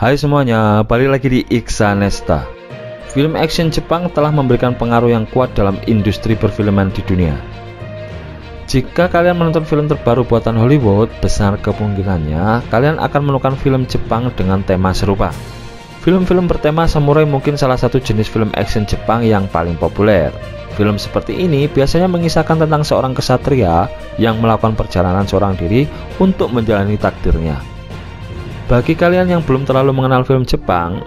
Hai semuanya, balik lagi di Iksanesta. Film action Jepang telah memberikan pengaruh yang kuat dalam industri perfilman di dunia. Jika kalian menonton film terbaru buatan Hollywood, besar kemungkinannya kalian akan menemukan film Jepang dengan tema serupa. Film-film bertema samurai mungkin salah satu jenis film action Jepang yang paling populer. Film seperti ini biasanya mengisahkan tentang seorang kesatria yang melakukan perjalanan seorang diri untuk menjalani takdirnya. Bagi kalian yang belum terlalu mengenal film Jepang,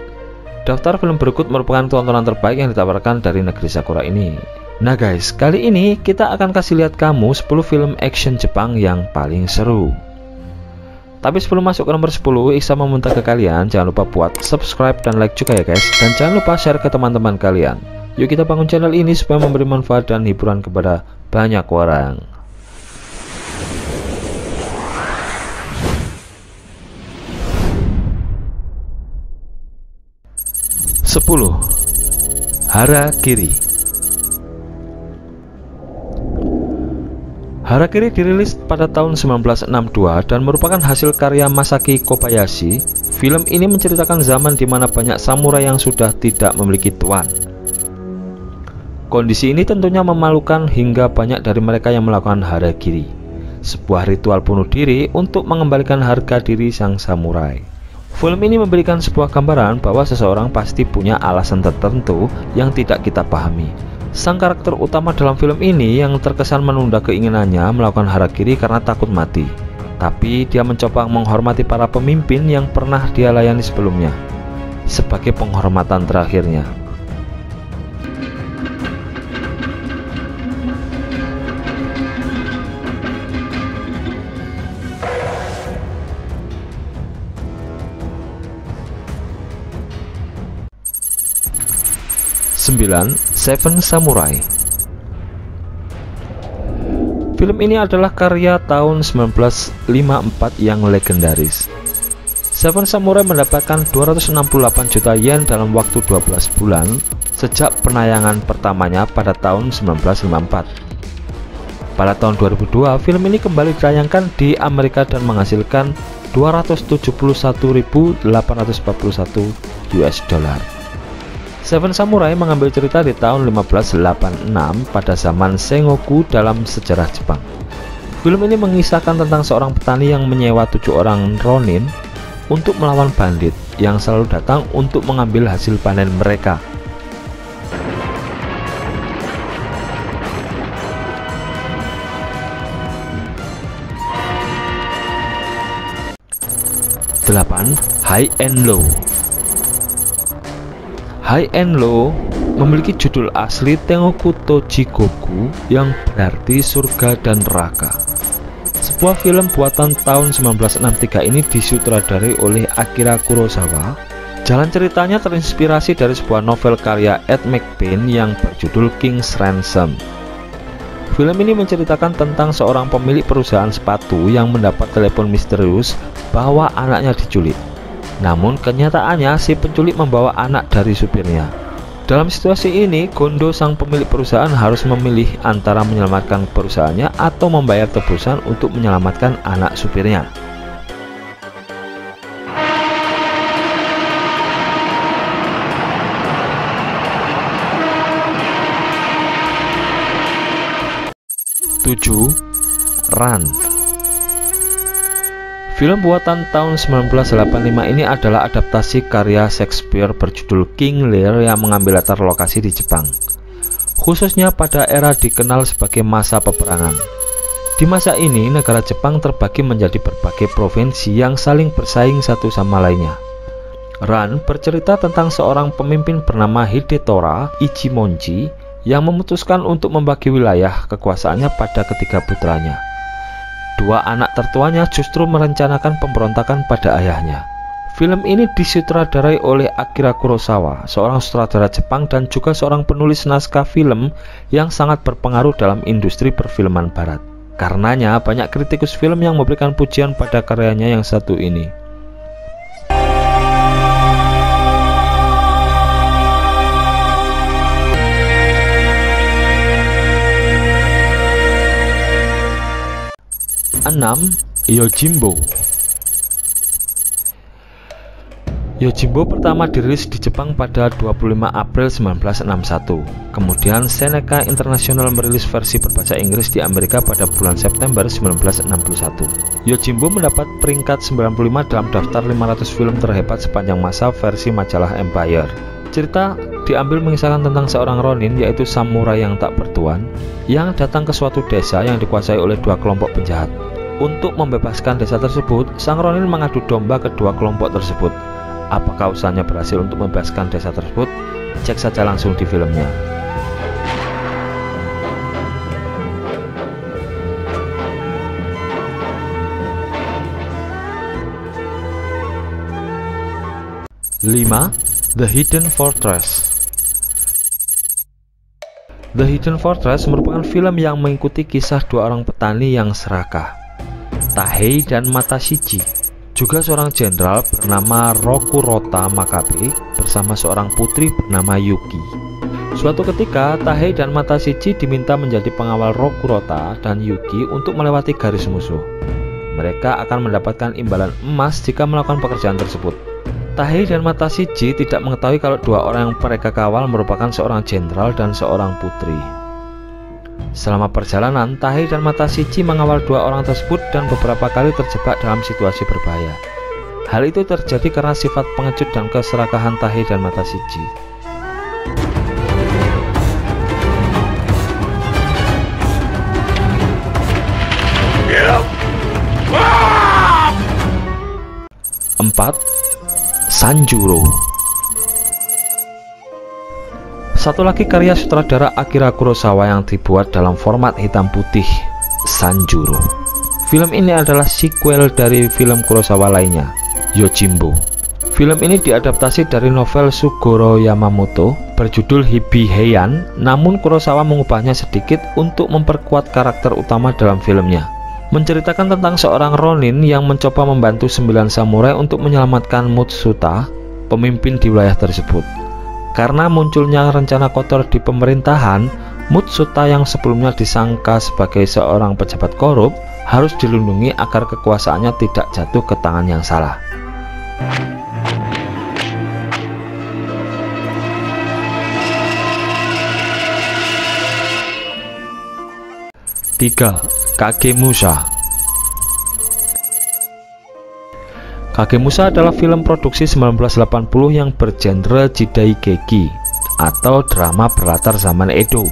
daftar film berikut merupakan tontonan terbaik yang ditawarkan dari negeri Sakura ini. Nah guys, kali ini kita akan kasih lihat kamu 10 film action Jepang yang paling seru. Tapi sebelum masuk ke nomor 10, Iksan meminta ke kalian jangan lupa buat subscribe dan like juga ya guys. Dan jangan lupa share ke teman-teman kalian. Yuk kita bangun channel ini supaya memberi manfaat dan hiburan kepada banyak orang. 10. Harakiri. Harakiri dirilis pada tahun 1962 dan merupakan hasil karya Masaki Kobayashi. Film ini menceritakan zaman di mana banyak samurai yang sudah tidak memiliki tuan. Kondisi ini tentunya memalukan hingga banyak dari mereka yang melakukan harakiri, sebuah ritual bunuh diri untuk mengembalikan harga diri sang samurai. Film ini memberikan sebuah gambaran bahwa seseorang pasti punya alasan tertentu yang tidak kita pahami. Sang karakter utama dalam film ini yang terkesan menunda keinginannya melakukan harakiri karena takut mati. Tapi dia mencoba menghormati para pemimpin yang pernah dia layani sebelumnya sebagai penghormatan terakhirnya. Seven Samurai. Film ini adalah karya tahun 1954 yang legendaris. Seven Samurai mendapatkan 268 juta yen dalam waktu 12 bulan sejak penayangan pertamanya pada tahun 1954. Pada tahun 2002, film ini kembali ditayangkan di Amerika dan menghasilkan 271.841 US dollar. Seven Samurai mengambil cerita di tahun 1586 pada zaman Sengoku dalam sejarah Jepang. Film ini mengisahkan tentang seorang petani yang menyewa 7 orang ronin untuk melawan bandit yang selalu datang untuk mengambil hasil panen mereka. High and Low. High and Low memiliki judul asli Tengoku to Jigoku yang berarti surga dan neraka. Sebuah film buatan tahun 1963 ini disutradarai oleh Akira Kurosawa. Jalan ceritanya terinspirasi dari sebuah novel karya Ed McBain yang berjudul King's Ransom. Film ini menceritakan tentang seorang pemilik perusahaan sepatu yang mendapat telepon misterius bahwa anaknya diculik. Namun kenyataannya si penculik membawa anak dari supirnya. Dalam situasi ini, Gondo sang pemilik perusahaan harus memilih antara menyelamatkan perusahaannya atau membayar tebusan untuk menyelamatkan anak supirnya. Run. Film buatan tahun 1985 ini adalah adaptasi karya Shakespeare berjudul King Lear yang mengambil latar lokasi di Jepang, khususnya pada era dikenal sebagai masa peperangan. Di masa ini, negara Jepang terbagi menjadi berbagai provinsi yang saling bersaing satu sama lainnya. Run bercerita tentang seorang pemimpin bernama Hidetora Ichimonji yang memutuskan untuk membagi wilayah kekuasaannya pada ketiga putranya. Dua anak tertuanya justru merencanakan pemberontakan pada ayahnya. Film ini disutradarai oleh Akira Kurosawa, seorang sutradara Jepang dan juga seorang penulis naskah film yang sangat berpengaruh dalam industri perfilman barat. Karenanya banyak kritikus film yang memberikan pujian pada karyanya yang satu ini. 6. Yojimbo. Yojimbo pertama dirilis di Jepang pada 25 April 1961. Kemudian Seneca International merilis versi berbahasa Inggris di Amerika pada bulan September 1961. Yojimbo mendapat peringkat 95 dalam daftar 500 film terhebat sepanjang masa versi majalah Empire. Cerita diambil mengisahkan tentang seorang ronin, yaitu samurai yang tak bertuan, yang datang ke suatu desa yang dikuasai oleh dua kelompok penjahat. Untuk membebaskan desa tersebut, sang ronin mengadu domba kedua kelompok tersebut. Apakah usahanya berhasil untuk membebaskan desa tersebut? Cek saja langsung di filmnya. Lima, The Hidden Fortress. The Hidden Fortress merupakan film yang mengikuti kisah dua orang petani yang serakah, Tahei dan Matashiji. Juga seorang jenderal bernama Rokurota Makabe bersama seorang putri bernama Yuki. Suatu ketika, Tahei dan Matashiji diminta menjadi pengawal Rokurota dan Yuki untuk melewati garis musuh. Mereka akan mendapatkan imbalan emas jika melakukan pekerjaan tersebut. Tahei dan Matashiji tidak mengetahui kalau dua orang yang mereka kawal merupakan seorang jenderal dan seorang putri. Selama perjalanan, Tahei dan Matashiji mengawal dua orang tersebut dan beberapa kali terjebak dalam situasi berbahaya. Hal itu terjadi karena sifat pengecut dan keserakahan Tahei dan Matashiji. Empat, Sanjuro. Satu lagi karya sutradara Akira Kurosawa yang dibuat dalam format hitam putih, Sanjuro. Film ini adalah sequel dari film Kurosawa lainnya, Yojimbo. Film ini diadaptasi dari novel Sugoro Yamamoto berjudul Hibi Heian, namun Kurosawa mengubahnya sedikit untuk memperkuat karakter utama dalam filmnya. Menceritakan tentang seorang ronin yang mencoba membantu 9 samurai untuk menyelamatkan Mutsuta, pemimpin di wilayah tersebut. Karena munculnya rencana kotor di pemerintahan, Mutsuta yang sebelumnya disangka sebagai seorang pejabat korup harus dilindungi agar kekuasaannya tidak jatuh ke tangan yang salah. Tiga, Kagemusha. Kagemusha adalah film produksi 1980 yang bergenre jidaigeki atau drama berlatar zaman Edo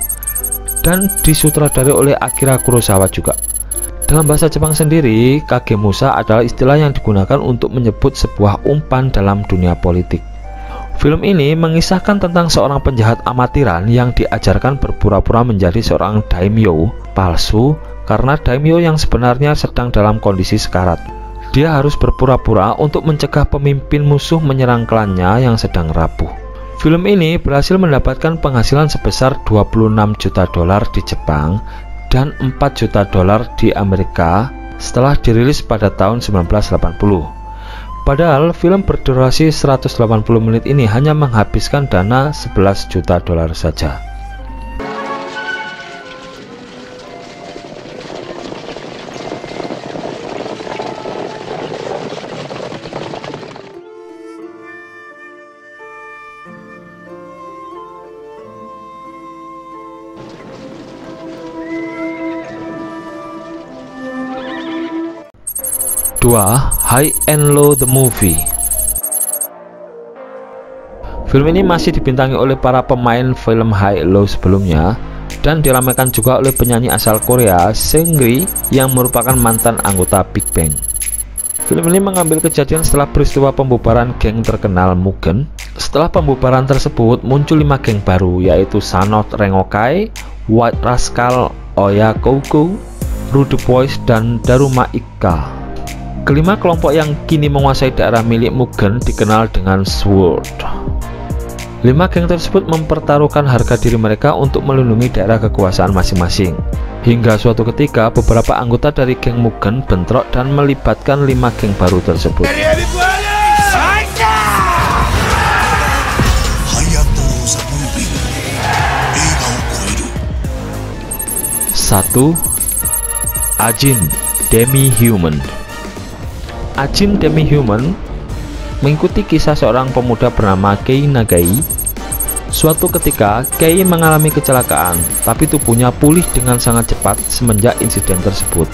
dan disutradari oleh Akira Kurosawa juga. Dalam bahasa Jepang sendiri, Kagemusha adalah istilah yang digunakan untuk menyebut sebuah umpan dalam dunia politik. Film ini mengisahkan tentang seorang penjahat amatiran yang diajarkan berpura-pura menjadi seorang daimyo palsu karena daimyo yang sebenarnya sedang dalam kondisi sekarat. Dia harus berpura-pura untuk mencegah pemimpin musuh menyerang klannya yang sedang rapuh. Film ini berhasil mendapatkan penghasilan sebesar 26 juta dolar di Jepang dan 4 juta dolar di Amerika setelah dirilis pada tahun 1980. Padahal film berdurasi 180 menit ini hanya menghabiskan dana 11 juta dolar saja. Dua, High and Low the Movie. Film ini masih dibintangi oleh para pemain film High Low sebelumnya dan diramaikan juga oleh penyanyi asal Korea Seungri yang merupakan mantan anggota Big Bang. Film ini mengambil kejadian setelah peristiwa pembubaran geng terkenal Mugen. Setelah pembubaran tersebut muncul 5 geng baru, yaitu Sanot Rengokai, White Rascal Oyakoukou, Rude Boys, dan Daruma Ika. Kelima kelompok yang kini menguasai daerah milik Mugen dikenal dengan Sword. 5 geng tersebut mempertaruhkan harga diri mereka untuk melindungi daerah kekuasaan masing-masing. Hingga suatu ketika beberapa anggota dari geng Mugen bentrok dan melibatkan 5 geng baru tersebut. 1. Ajin Demi-Human. Ajin Demi-Human mengikuti kisah seorang pemuda bernama Kei Nagai. Suatu ketika, Kei mengalami kecelakaan, tapi tubuhnya pulih dengan sangat cepat semenjak insiden tersebut.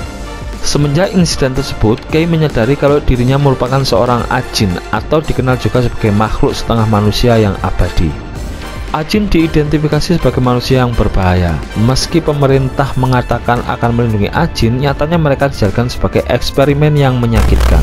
Semenjak insiden tersebut, Kei menyadari kalau dirinya merupakan seorang ajin atau dikenal juga sebagai makhluk setengah manusia yang abadi. Ajin diidentifikasi sebagai manusia yang berbahaya. Meski pemerintah mengatakan akan melindungi ajin, nyatanya mereka dijadikan sebagai eksperimen yang menyakitkan.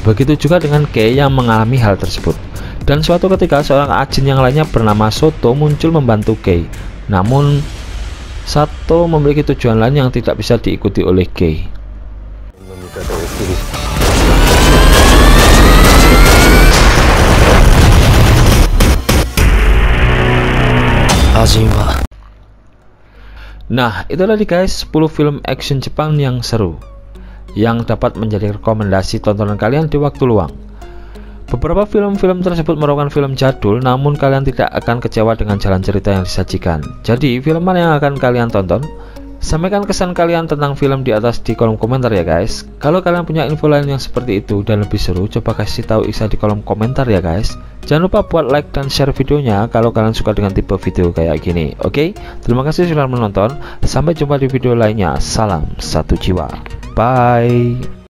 Begitu juga dengan Kei yang mengalami hal tersebut. Dan suatu ketika seorang ajin yang lainnya bernama Soto muncul membantu Kei. Namun Sato memiliki tujuan lain yang tidak bisa diikuti oleh Kei. Nah, itu tadi guys 10 film action Jepang yang seru yang dapat menjadi rekomendasi tontonan kalian di waktu luang. Beberapa film-film tersebut merupakan film jadul, namun kalian tidak akan kecewa dengan jalan cerita yang disajikan. Jadi, film mana yang akan kalian tonton? Sampaikan kesan kalian tentang film di atas di kolom komentar ya guys. Kalau kalian punya info lain yang seperti itu dan lebih seru, coba kasih tahu Iksa di kolom komentar ya guys. Jangan lupa buat like dan share videonya kalau kalian suka dengan tipe video kayak gini. Oke, terima kasih sudah menonton. Sampai jumpa di video lainnya. Salam satu jiwa. Bye.